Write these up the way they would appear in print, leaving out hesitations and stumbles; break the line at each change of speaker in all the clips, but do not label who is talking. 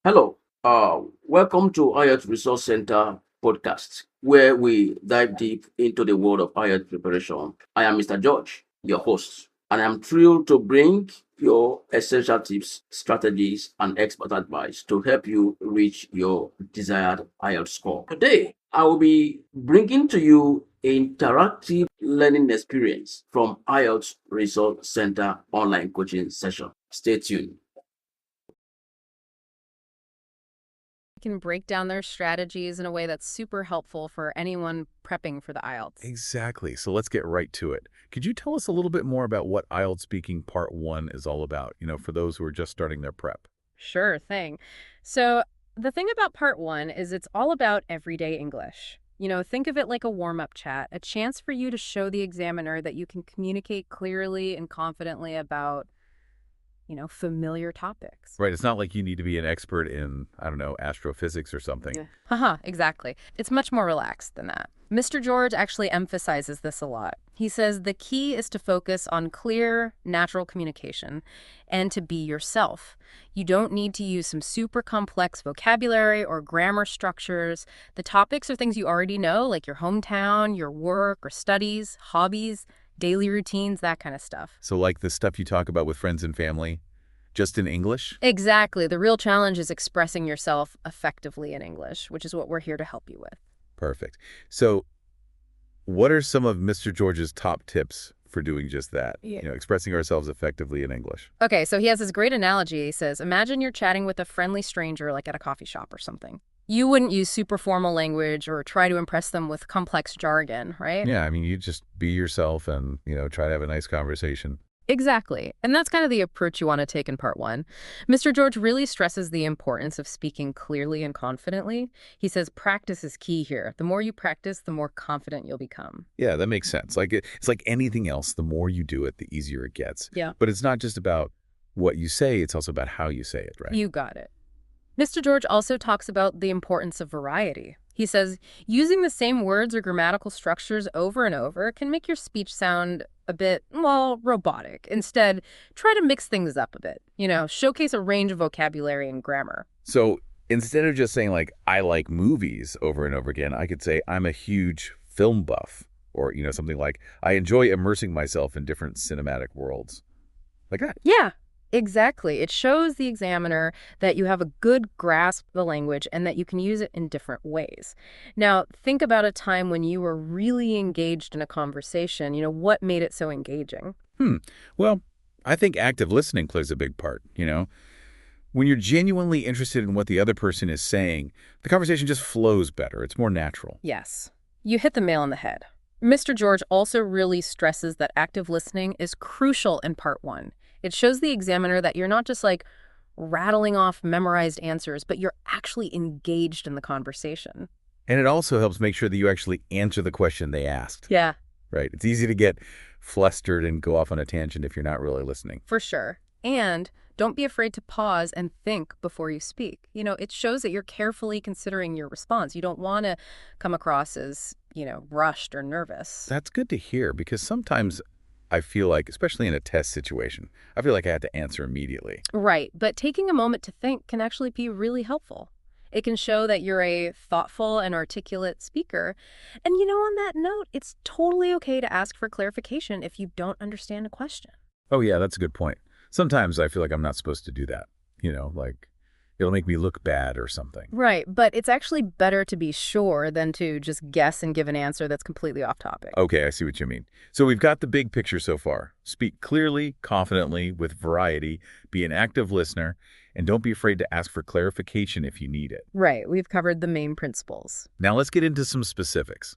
Hello, welcome to IELTS Resource Center podcast, where we dive deep into the world of IELTS preparation. I am Mr. George, your host, and I'm thrilled to bring your essential tips, strategies, and expert advice to help you reach your desired IELTS score. Today, I will be bringing to you interactive learning experience from IELTS Resource Center online coaching session. Stay tuned.
Can break down their strategies in a way that's super helpful for anyone prepping for the IELTS.
Exactly. So let's get right to it. Could you tell us a little bit more about what IELTS Speaking Part 1 is all about, for those who are just starting their prep?
Sure thing. So the thing about part one is it's all about everyday English. Think of it like a warm-up chat, a chance for you to show the examiner that you can communicate clearly and confidently about, familiar topics.
Right. It's not like you need to be an expert in, I don't know, astrophysics or something.
Yeah. Haha, exactly. It's much more relaxed than that. Mr. George actually emphasizes this a lot. He says the key is to focus on clear, natural communication and to be yourself. You don't need to use some super complex vocabulary or grammar structures. The topics are things you already know, like your hometown, your work or studies, hobbies, daily routines, that kind of stuff.
So like the stuff you talk about with friends and family, just in English?
Exactly. The real challenge is expressing yourself effectively in English, which is what we're here to help you with.
Perfect. So what are some of Mr. George's top tips for doing just that?
Yeah.
Expressing ourselves effectively in English.
Okay, so he has this great analogy. He says, imagine you're chatting with a friendly stranger, like at a coffee shop or something. You wouldn't use super formal language or try to impress them with complex jargon, right?
Yeah, I mean, you just be yourself and, try to have a nice conversation.
Exactly. And that's kind of the approach you want to take in part one. Mr. George really stresses the importance of speaking clearly and confidently. He says practice is key here. The more you practice, the more confident you'll become.
Yeah, that makes sense. It's like anything else, the more you do it, the easier it gets.
Yeah.
But it's not just about what you say, it's also about how you say it, right?
You got it. Mr. George also talks about the importance of variety. He says using the same words or grammatical structures over and over can make your speech sound a bit, well, robotic. Instead, try to mix things up a bit. Showcase a range of vocabulary and grammar.
So instead of just saying I like movies over and over again, I could say I'm a huge film buff, or, something like I enjoy immersing myself in different cinematic worlds. Like that.
Yeah, exactly. It shows the examiner that you have a good grasp of the language and that you can use it in different ways. Now, think about a time when you were really engaged in a conversation. What made it so engaging?
Well, I think active listening plays a big part, When you're genuinely interested in what the other person is saying, the conversation just flows better. It's more natural.
Yes, you hit the nail on the head. Mr. George also really stresses that active listening is crucial in part one. It shows the examiner that you're not just rattling off memorized answers, but you're actually engaged in the conversation.
And it also helps make sure that you actually answer the question they asked.
Yeah,
Right. It's easy to get flustered and go off on a tangent if you're not really listening.
for sure. And don't be afraid to pause and think before you speak. It shows that you're carefully considering your response. You don't want to come across as, rushed or nervous.
That's good to hear because sometimes I feel like, especially in a test situation, I feel like I have to answer immediately.
Right, but taking a moment to think can actually be really helpful. It can show that you're a thoughtful and articulate speaker. And on that note, it's totally okay to ask for clarification if you don't understand a question.
Oh, yeah, that's a good point. Sometimes I feel like I'm not supposed to do that, it'll make me look bad or something.
Right, but it's actually better to be sure than to just guess and give an answer that's completely off topic.
Okay, I see what you mean. So we've got the big picture so far. Speak clearly, confidently, with variety, be an active listener, and don't be afraid to ask for clarification if you need it.
Right, we've covered the main principles.
Now let's get into some specifics.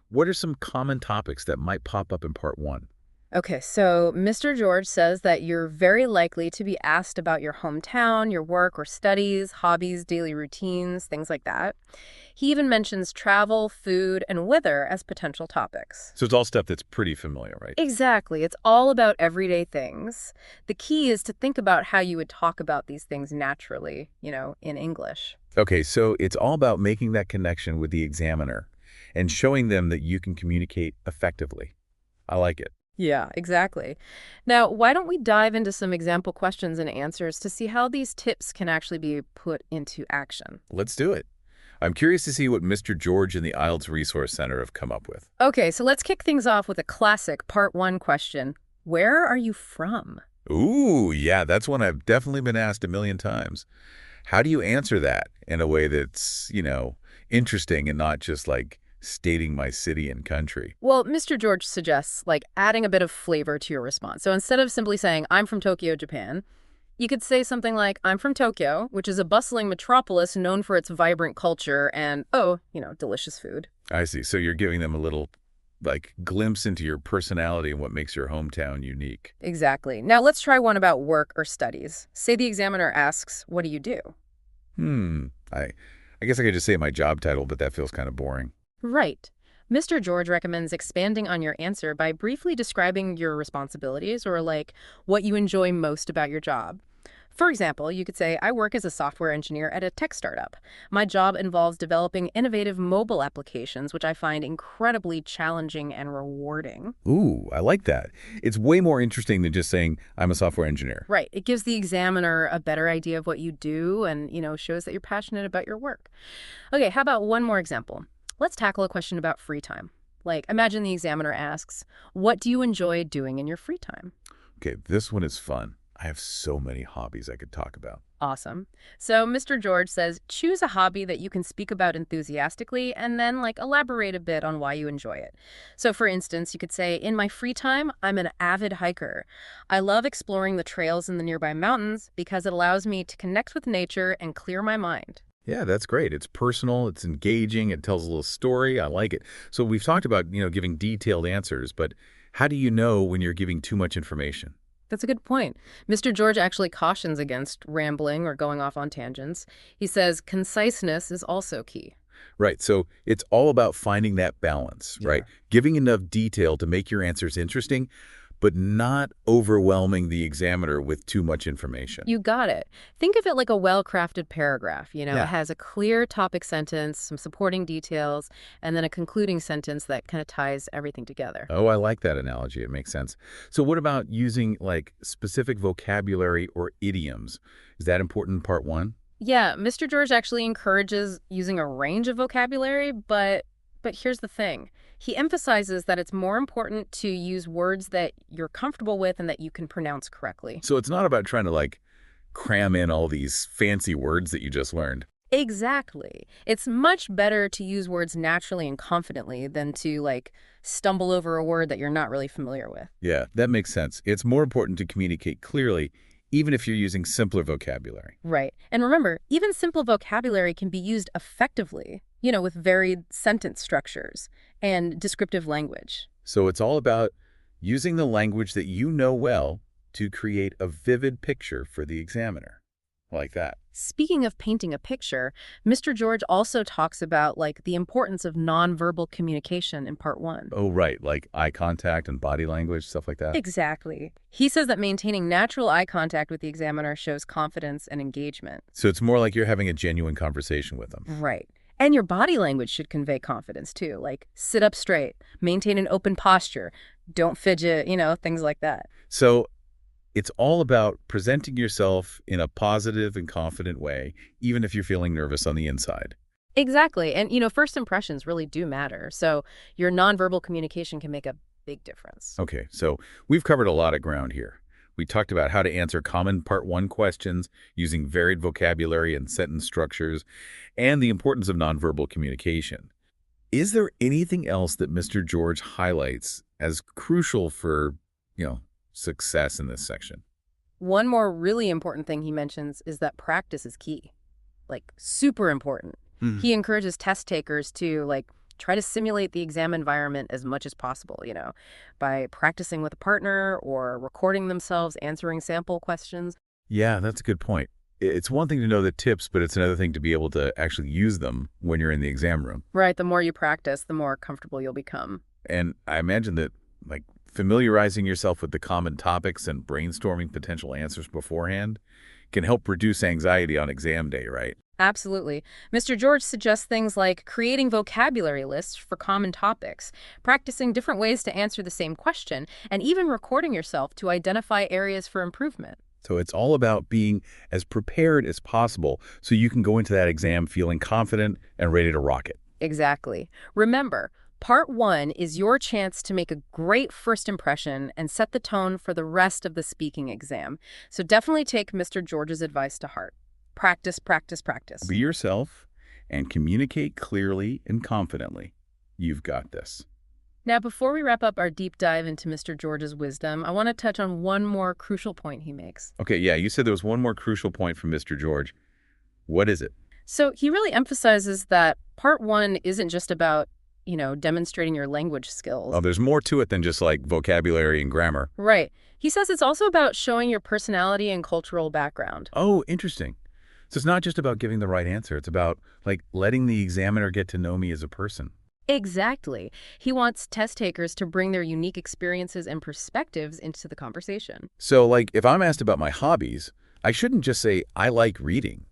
What are some common topics that might pop up in part one?
Okay, so Mr. George says that you're very likely to be asked about your hometown, your work or studies, hobbies, daily routines, things like that. He even mentions travel, food, and weather as potential topics.
So it's all stuff that's pretty familiar, right?
Exactly. It's all about everyday things. The key is to think about how you would talk about these things naturally, in English.
Okay, so it's all about making that connection with the examiner and showing them that you can communicate effectively. I like it.
Yeah, exactly. Now, why don't we dive into some example questions and answers to see how these tips can actually be put into action?
Let's do it. I'm curious to see what Mr. George and the IELTS Resource Center have come up with.
Okay, so let's kick things off with a classic part one question. Where are you from?
Ooh, yeah, that's one I've definitely been asked a million times. How do you answer that in a way that's, interesting and not just like stating my city and country?
Well, Mr. George suggests like adding a bit of flavor to your response. So instead of simply saying, I'm from Tokyo, Japan, you could say something like, I'm from Tokyo, which is a bustling metropolis known for its vibrant culture and, delicious food.
I see. So you're giving them a little like glimpse into your personality and what makes your hometown unique.
Exactly. Now let's try one about work or studies. Say the examiner asks, what do you do?
I guess I could just say my job title, but that feels kind of boring.
Right. Mr. George recommends expanding on your answer by briefly describing your responsibilities or like what you enjoy most about your job. For example, you could say, I work as a software engineer at a tech startup. My job involves developing innovative mobile applications, which I find incredibly challenging and rewarding.
Ooh, I like that. It's way more interesting than just saying I'm a software engineer.
Right. It gives the examiner a better idea of what you do and, shows that you're passionate about your work. Okay, how about one more example? Let's tackle a question about free time. Like, imagine the examiner asks, what do you enjoy doing in your free time?
Okay, this one is fun. I have so many hobbies I could talk about.
Awesome. So Mr. George says, choose a hobby that you can speak about enthusiastically and then elaborate a bit on why you enjoy it. So for instance, you could say, in my free time, I'm an avid hiker. I love exploring the trails in the nearby mountains because it allows me to connect with nature and clear my mind.
Yeah, that's great. It's personal, it's engaging, it tells a little story. I like it. So we've talked about, giving detailed answers, but how do you know when you're giving too much information?
That's a good point. Mr. George actually cautions against rambling or going off on tangents. He says conciseness is also key.
Right. So it's all about finding that balance, right? Giving enough detail to make your answers interesting, but not overwhelming the examiner with too much information.
You got it. Think of it like a well-crafted paragraph.
Yeah.
It has a clear topic sentence, some supporting details, and then a concluding sentence that kind of ties everything together.
Oh, I like that analogy. It makes sense. So what about using like specific vocabulary or idioms? Is that important in part one?
Yeah, Mr. George actually encourages using a range of vocabulary, but here's the thing. He emphasizes that it's more important to use words that you're comfortable with and that you can pronounce correctly.
So it's not about trying to like cram in all these fancy words that you just learned.
Exactly. It's much better to use words naturally and confidently than to stumble over a word that you're not really familiar with.
Yeah, that makes sense. It's more important to communicate clearly, even if you're using simpler vocabulary.
Right. And remember, even simple vocabulary can be used effectively, with varied sentence structures and descriptive language.
So it's all about using the language that you know well to create a vivid picture for the examiner. Like that.
Speaking of painting a picture, Mr. George also talks about the importance of nonverbal communication in part one.
Oh, right. Like eye contact and body language, stuff like that.
Exactly. He says that maintaining natural eye contact with the examiner shows confidence and engagement.
So it's more like you're having a genuine conversation with them.
Right. And your body language should convey confidence too, like sit up straight, maintain an open posture, don't fidget, things like that.
So it's all about presenting yourself in a positive and confident way, even if you're feeling nervous on the inside.
Exactly. And, first impressions really do matter. So your nonverbal communication can make a big difference.
Okay, so we've covered a lot of ground here. We talked about how to answer common part one questions using varied vocabulary and sentence structures, and the importance of nonverbal communication. Is there anything else that Mr. George highlights as crucial for, success in this section?
One more really important thing he mentions is that practice is key. Super important. He encourages test takers to try to simulate the exam environment as much as possible, by practicing with a partner or recording themselves answering sample questions.
Yeah, that's a good point. It's one thing to know the tips, but it's another thing to be able to actually use them when you're in the exam room.
Right. The more you practice, the more comfortable you'll become.
And I imagine that familiarizing yourself with the common topics and brainstorming potential answers beforehand can help reduce anxiety on exam day, right?
Absolutely. Mr. George suggests things like creating vocabulary lists for common topics, practicing different ways to answer the same question, and even recording yourself to identify areas for improvement.
So it's all about being as prepared as possible so you can go into that exam feeling confident and ready to rock it.
Exactly. Remember, part one is your chance to make a great first impression and set the tone for the rest of the speaking exam. So definitely take Mr. George's advice to heart. Practice, practice, practice.
Be yourself and communicate clearly and confidently. You've got this.
Now, before we wrap up our deep dive into Mr. George's wisdom, I want to touch on one more crucial point he makes.
Okay, yeah, you said there was one more crucial point from Mr. George. What is it?
So he really emphasizes that part one isn't just about, demonstrating your language skills.
Oh, there's more to it than just like vocabulary and grammar.
Right. He says it's also about showing your personality and cultural background.
Oh, interesting. So it's not just about giving the right answer. It's about like letting the examiner get to know me as a person.
Exactly. He wants test takers to bring their unique experiences and perspectives into the conversation.
So like if I'm asked about my hobbies, I shouldn't just say I like reading.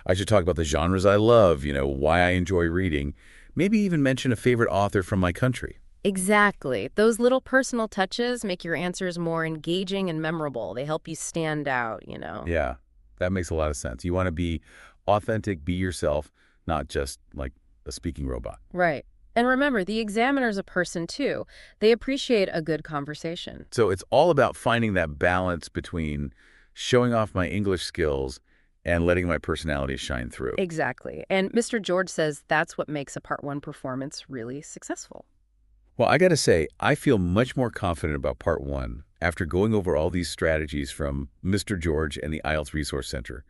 I should talk about the genres I love, why I enjoy reading, maybe even mention a favorite author from my country.
Exactly. Those little personal touches make your answers more engaging and memorable. They help you stand out.
Yeah, that makes a lot of sense. You want to be authentic, be yourself, not just like a speaking robot.
Right. And remember, the examiner's a person too. They appreciate a good conversation.
So it's all about finding that balance between showing off my English skills and letting my personality shine through.
Exactly. And Mr. George says that's what makes a part one performance really successful.
Well, I got to say, I feel much more confident about part one after going over all these strategies from Mr. George and the IELTS Resource Center.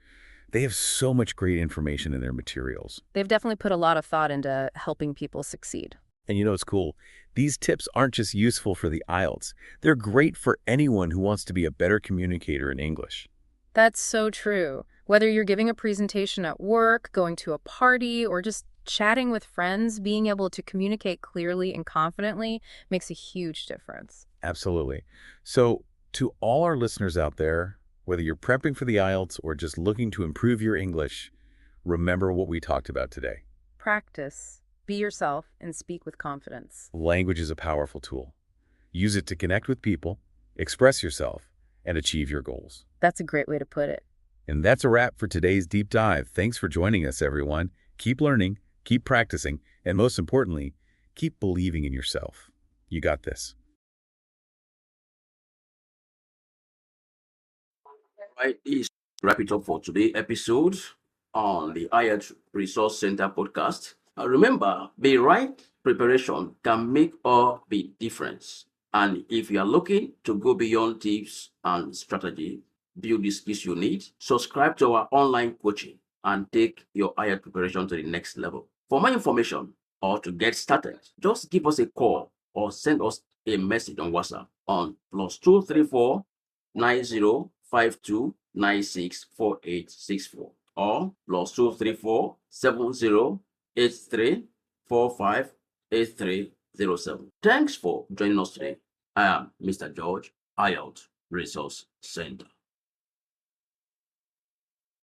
They have so much great information in their materials.
They've definitely put a lot of thought into helping people succeed.
And it's cool. These tips aren't just useful for the IELTS. They're great for anyone who wants to be a better communicator in English.
That's so true. Whether you're giving a presentation at work, going to a party, or just chatting with friends, being able to communicate clearly and confidently makes a huge difference.
Absolutely. So to all our listeners out there, whether you're prepping for the IELTS or just looking to improve your English, remember what we talked about today.
Practice. Be yourself and speak with confidence.
Language is a powerful tool. Use it to connect with people, express yourself, and achieve your goals.
That's a great way to put it.
And that's a wrap for today's deep dive. Thanks for joining us, everyone. Keep learning, keep practicing, and most importantly, keep believing in yourself. You got this.
Right, this wrap it up for today's episode on the IELTS Resource Center podcast. Remember, the right preparation can make all the difference. And if you are looking to go beyond tips and strategy, build the skills you need, subscribe to our online coaching and take your IELTS preparation to the next level. For more information or to get started, just give us a call or send us a message on WhatsApp on +234 9052964864 or +234 7083458307. Thanks for joining us today. I am Mr. George, IELTS Resource Center.